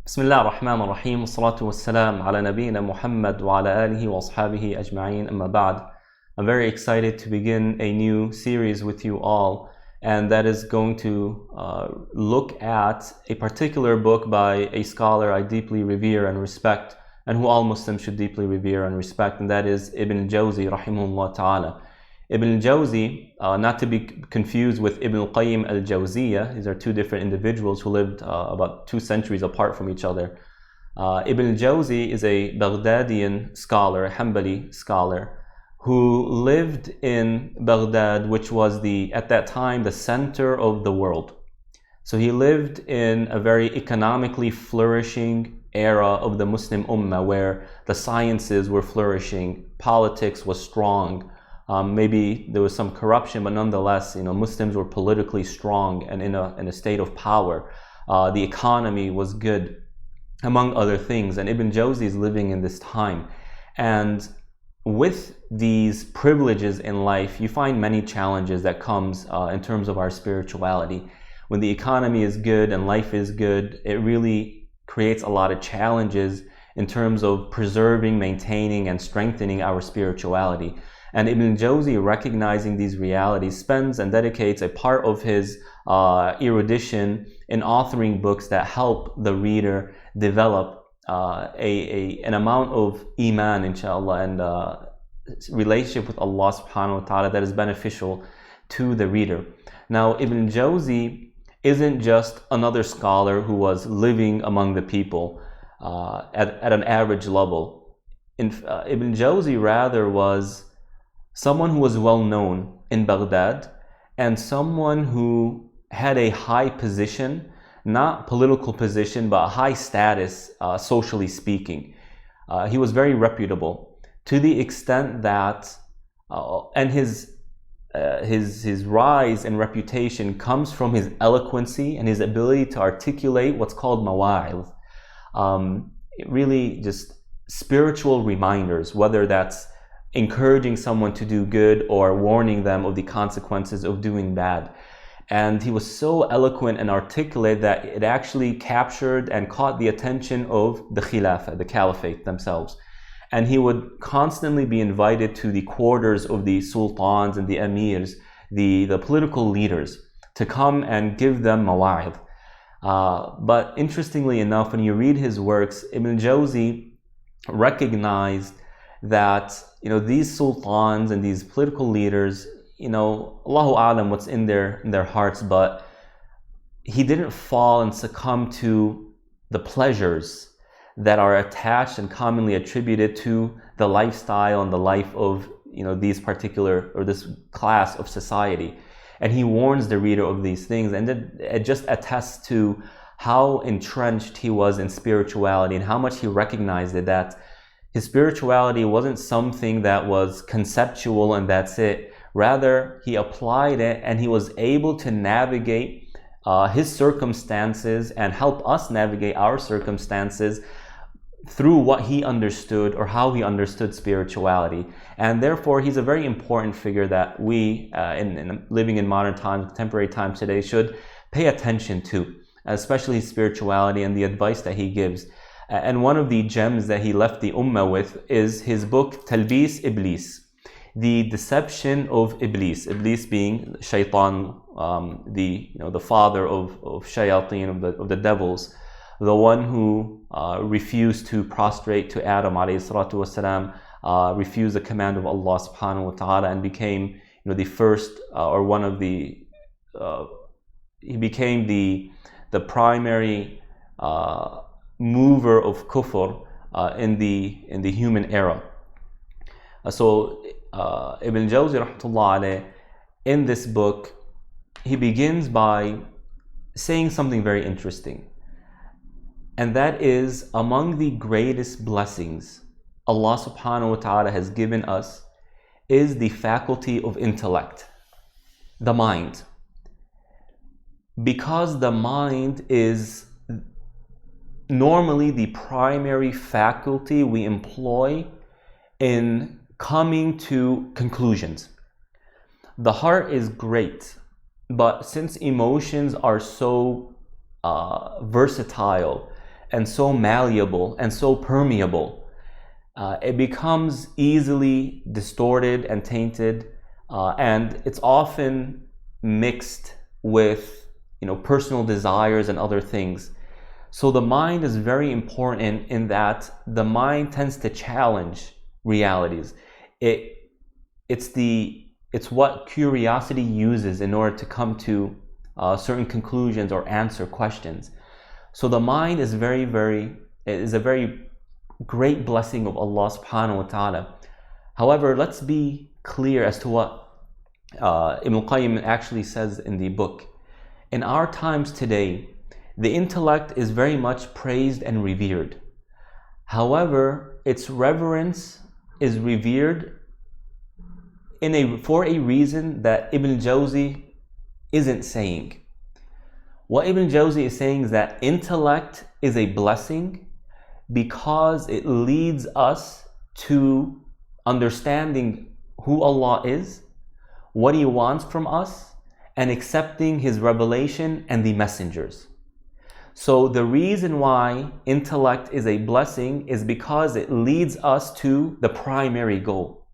بسم الله الرحمن الرحيم والصلاة والسلام على نبينا محمد وعلى آله وأصحابه أجمعين أما بعد. I'm very excited to begin a new series with you all, and that is going to look at a particular book by a scholar I deeply revere and respect, and who all Muslims should deeply revere and respect, and that is Ibn al-Jawzi rahimahullah ta'ala. Ibn al-Jawzi, not to be confused with Ibn al-Qayyim al-Jawziyah, these are two different individuals who lived about 2 centuries apart from each other. Ibn al-Jawzi is a Baghdadian scholar, a Hanbali scholar, who lived in Baghdad, which was at that time, the center of the world. So he lived in a very economically flourishing era of the Muslim Ummah, where the sciences were flourishing, politics was strong. Maybe there was some corruption, but nonetheless, Muslims were politically strong and in a state of power. The economy was good, among other things. And Ibn Jawzi is living in this time. And with these privileges in life, you find many challenges that comes in terms of our spirituality. When the economy is good and life is good, it really creates a lot of challenges in terms of preserving, maintaining, and strengthening our spirituality. And Ibn Jawzi, recognizing these realities, spends and dedicates a part of his erudition in authoring books that help the reader develop an amount of iman, inshallah, and relationship with Allah subhanahu wa ta'ala that is beneficial to the reader. Now, Ibn Jawzi isn't just another scholar who was living among the people at an average level. Ibn Jawzi rather was someone who was well known in Baghdad, and someone who had a high position, not political position, but a high status, socially speaking. He was very reputable, to the extent that, and his rise and reputation comes from his eloquency and his ability to articulate what's called mawa'idh. Really just spiritual reminders, whether that's encouraging someone to do good or warning them of the consequences of doing bad. And he was so eloquent and articulate that it actually captured and caught the attention of the Khilafah, the Caliphate themselves. And he would constantly be invited to the quarters of the sultans and the emirs, the political leaders, to come and give them mawa'idh. But interestingly enough, when you read his works, Ibn Jawzi recognized that these sultans and these political leaders, Allahu A'lam what's in their hearts, but he didn't fall and succumb to the pleasures that are attached and commonly attributed to the lifestyle and the life of these particular, or this class of society. And he warns the reader of these things, and it just attests to how entrenched he was in spirituality and how much he recognized it, that his spirituality wasn't something that was conceptual and that's it. Rather, he applied it, and he was able to navigate his circumstances and help us navigate our circumstances through what he understood, or how he understood spirituality. And therefore, he's a very important figure that we, living in modern times, contemporary times today, should pay attention to, especially his spirituality and the advice that he gives. And one of the gems that he left the Ummah with is his book, Talbis Iblis, the deception of Iblis. Iblis being Shaitan, the father of shayateen, of the devils, the one who refused to prostrate to Adam alayhi salatu wasalam, refused the command of Allah subhanahu wa ta'ala, and became the first, or one of the, he became the primary mover of kufr in the human era. So Ibn Jawzi rahmatullah alayh, in this book, he begins by saying something very interesting, and that is, among the greatest blessings Allah subhanahu wa ta'ala has given us is the faculty of intellect, the mind. Because the mind is normally the primary faculty we employ in coming to conclusions. The heart is great, but since emotions are so versatile and so malleable and so permeable. It becomes easily distorted and tainted, and it's often mixed with personal desires and other things. So the mind is very important in that the mind tends to challenge realities. It's what curiosity uses in order to come to certain conclusions or answer questions. So the mind is a very great blessing of Allah subhanahu wa ta'ala. However, let's be clear as to what Ibn al-Qayyim actually says in the book. In our times today, the intellect is very much praised and revered. However, its reverence is revered for a reason that Ibn Jawzi isn't saying. What Ibn Jawzi is saying is that intellect is a blessing because it leads us to understanding who Allah is, what He wants from us, and accepting His revelation and the messengers. So the reason why intellect is a blessing is because it leads us to the primary goal,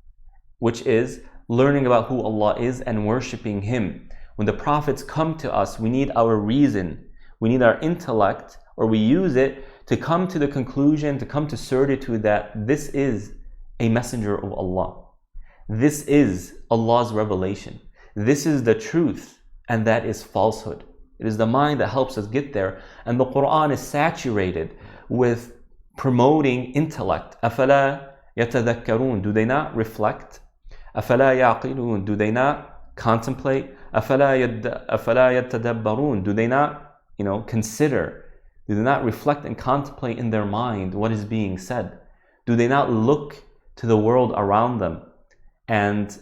which is learning about who Allah is and worshiping Him. When the prophets come to us, we need our reason, we need our intellect, or we use it to come to the conclusion, to come to certitude that this is a messenger of Allah. This is Allah's revelation. This is the truth, and that is falsehood. It is the mind that helps us get there, and the Quran is saturated with promoting intellect. أَفَلَا يَتَذَكَّرُونَ? Do they not reflect? أَفَلَا يَعْقِلُونَ? Do they not contemplate? أَفَلَا يَتَدَبَّرُونَ? Do they not, consider? Do they not reflect and contemplate in their mind what is being said? Do they not look to the world around them and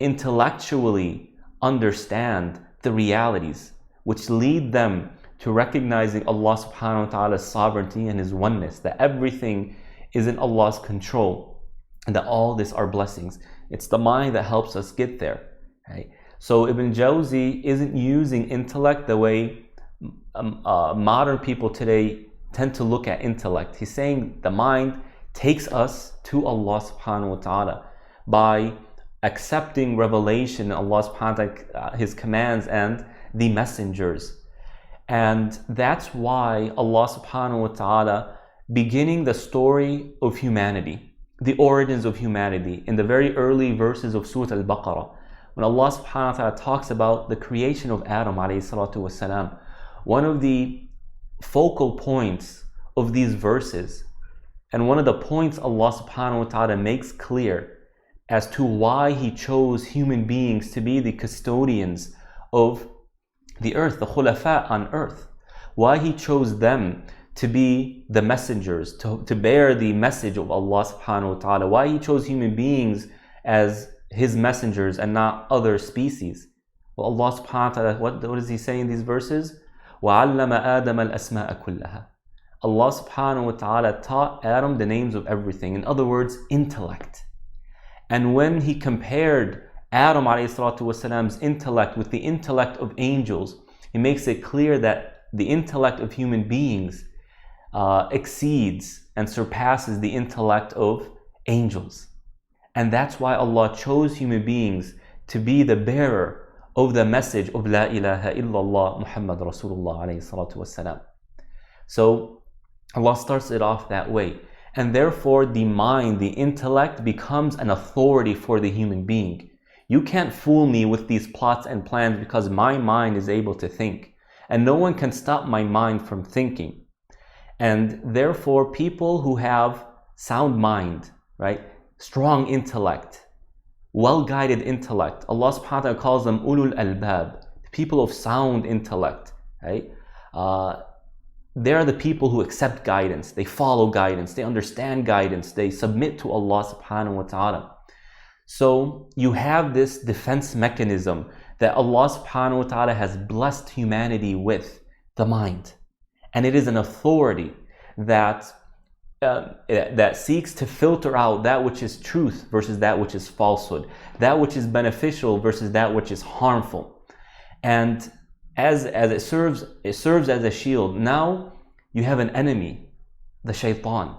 intellectually understand the realities which lead them to recognizing Allah subhanahu wa ta'ala's sovereignty and His oneness, that everything is in Allah's control, and that all this are blessings? It's the mind that helps us get there. Right? So Ibn Jawzi isn't using intellect the way modern people today tend to look at intellect. He's saying the mind takes us to Allah subhanahu wa ta'ala by accepting revelation, Allah subhanahu wa ta'ala, His commands and the messengers. And that's why Allah subhanahu wa ta'ala, beginning the story of humanity, the origins of humanity, in the very early verses of Surah Al-Baqarah, when Allah subhanahu wa ta'ala talks about the creation of Adam alayhi salatu wasalam, one of the focal points of these verses, and one of the points Allah subhanahu wa ta'ala makes clear as to why He chose human beings to be the custodians of the earth, the khulafa on earth, why He chose them to be the messengers, to bear the message of Allah subhanahu wa ta'ala, why He chose human beings as His messengers and not other species. Well, Allah subhanahu wa ta'ala, what does He say in these verses? وَعَلَّمَ آدَمَ الْأَسْمَاءَ كُلَّهَا. Allah subhanahu wa ta'ala taught Adam the names of everything. In other words, intellect. And when He compared Adam alayhi salatu wasalam's intellect with the intellect of angels, He makes it clear that the intellect of human beings exceeds and surpasses the intellect of angels. And that's why Allah chose human beings to be the bearer of the message of La ilaha illallah Muhammad Rasulullah alayhi salatu wasalam. So Allah starts it off that way. And therefore the mind, the intellect, becomes an authority for the human being. You can't fool me with these plots and plans because my mind is able to think. And no one can stop my mind from thinking. And therefore people who have sound mind, right? Strong intellect, well-guided intellect. Allah subhanahu wa ta'ala calls them ulul albab, people of sound intellect, right? They're the people who accept guidance, they follow guidance, they understand guidance, they submit to Allah subhanahu wa ta'ala. So you have this defense mechanism that Allah subhanahu wa ta'ala has blessed humanity with, the mind. And it is an authority that seeks to filter out that which is truth versus that which is falsehood, that which is beneficial versus that which is harmful. And as it serves as a shield. Now you have an enemy, the shaitan.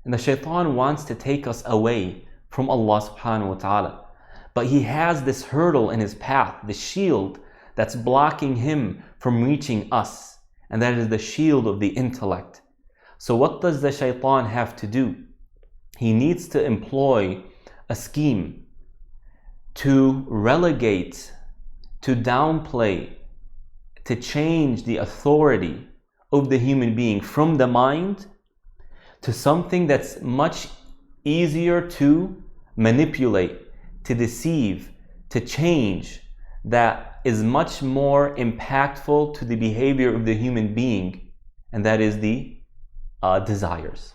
And the shaitan wants to take us away from Allah subhanahu wa ta'ala. But he has this hurdle in his path, the shield that's blocking him from reaching us. And that is the shield of the intellect. So what does the shaitan have to do? He needs to employ a scheme to relegate, to downplay, to change the authority of the human being from the mind to something that's much easier to manipulate, to deceive, to change, that is much more impactful to the behavior of the human being, and that is the desires.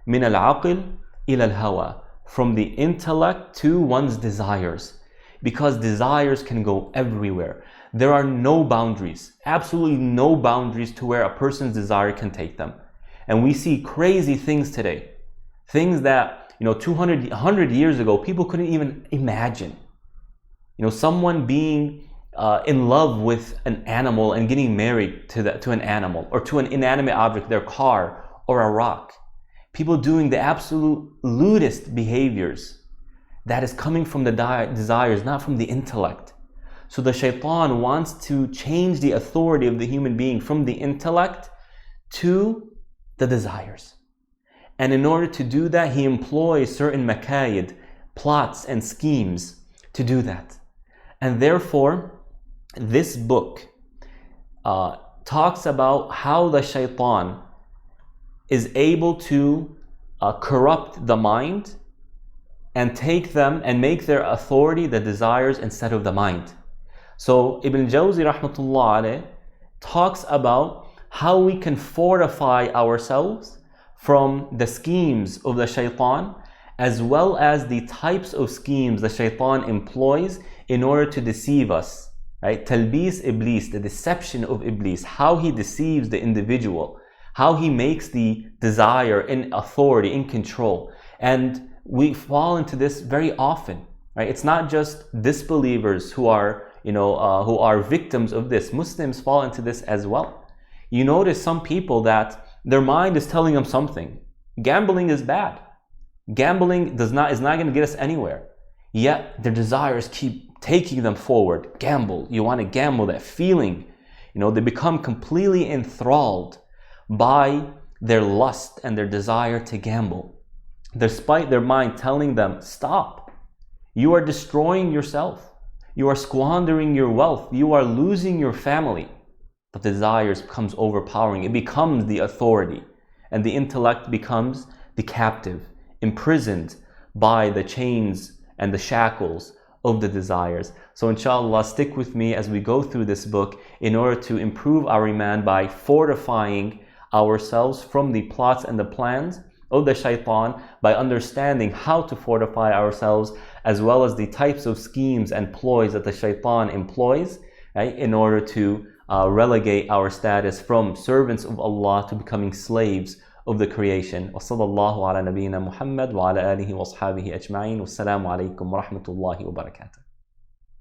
Min al-aql ila al-hawa, from the intellect to one's desires, because desires can go everywhere. There are no boundaries, absolutely no boundaries to where a person's desire can take them. And we see crazy things today, things that 200, 100 years ago people couldn't even imagine. Someone being in love with an animal and getting married to an animal, or to an inanimate object, their car or a rock. People doing the absolute lewdest behaviors that is coming from the desires, not from the intellect. So the shaitan wants to change the authority of the human being from the intellect to the desires. And in order to do that, he employs certain makayid, plots and schemes to do that. And therefore, this book talks about how the shaitan is able to corrupt the mind and take them and make their authority the desires instead of the mind. So Ibn Jawzi rahmatullah alayh talks about how we can fortify ourselves from the schemes of the shaitan, as well as the types of schemes the shaitan employs in order to deceive us. Right? Talbis Iblis, the deception of Iblis, how he deceives the individual, how he makes the desire in authority, in control. And we fall into this very often. Right? It's not just disbelievers who are victims of this. Muslims fall into this as well. You notice some people that their mind is telling them something. Gambling is bad. Gambling is not going to get us anywhere. Yet their desires keep taking them forward. Gamble. You want to gamble, that feeling. They become completely enthralled by their lust and their desire to gamble, despite their mind telling them, stop. You are destroying yourself. You are squandering your wealth. You are losing your family. But the desires becomes overpowering. It becomes the authority. And the intellect becomes the captive, imprisoned by the chains and the shackles of the desires. So inshallah, stick with me as we go through this book in order to improve our iman by fortifying ourselves from the plots and the plans of the shaitan, by understanding how to fortify ourselves, as well as the types of schemes and ploys that the shaitan employs, right, in order to relegate our status from servants of Allah to becoming slaves of the creation. Wa sallallahu ala nabiyyina Muhammad wa ala alihi wa ashabihi ajma'in. Wassalamu alaikum wa rahmatullahi wa barakatuh.